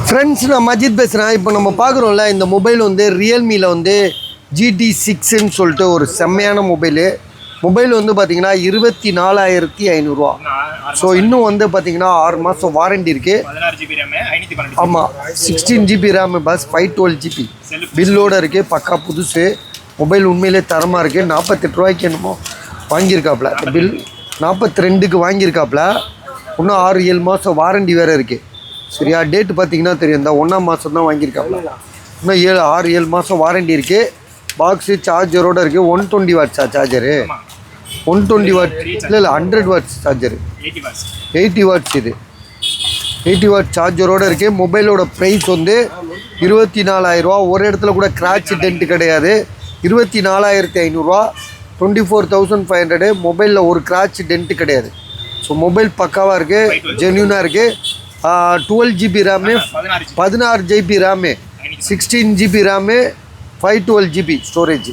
Friends, நான் மஜித் பேசுகிறேன். இப்போ நம்ம பார்க்குறோம்ல, இந்த மொபைல் வந்து ரியல்மியில் வந்து GT6ன்னு சொல்லிட்டு ஒரு செம்மையான மொபைல் வந்து பார்த்தீங்கன்னா 24,500 ஸோ இன்னும் வந்து பார்த்தீங்கன்னா 6 மாதம் வாரண்டி இருக்குது. ஆமாம், 16 GB ரேம் பஸ் 512 GB பில்லோடு இருக்குது. பக்கா புதுசு மொபைல், உண்மையிலே தரமாக இருக்குது. 48 ரூபாய்க்கு என்னமோ வாங்கியிருக்காப்புல. பில் 42க்கு வாங்கியிருக்காப்புல. இன்னும் 6-7 மாதம் வாரண்டி வேறு இருக்குது. சரியா? டேட்டு பார்த்தீங்கன்னா தெரியும், இந்த 1ஆம் மாதம் தான் வாங்கியிருக்காப்புல. இன்னும் 6-7 மாதம் வாரண்டி இருக்குது. பாக்ஸு சார்ஜரோடு இருக்குது. 120 வாட்ஸா சார்ஜரு? 120 வாட் இல்லை 100 வாட்ஸ் சார்ஜரு. 80 வாட்ஸ். இது 80 வாட் சார்ஜரோடு இருக்குது. மொபைலோட ப்ரைஸ் வந்து 24,000 ஒரு இடத்துல கூட கிராட்ச் டென்ட் கிடையாது. 24,500 24,500. மொபைலில் ஒரு கிராட்ச் டென்ட்டு கிடையாது. ஸோ மொபைல் பக்காவாக இருக்குது, ஜென்யூனாக இருக்குது. 12 GB RAM, 16 GB RAM, 16 GB RAM, 512 GB storage.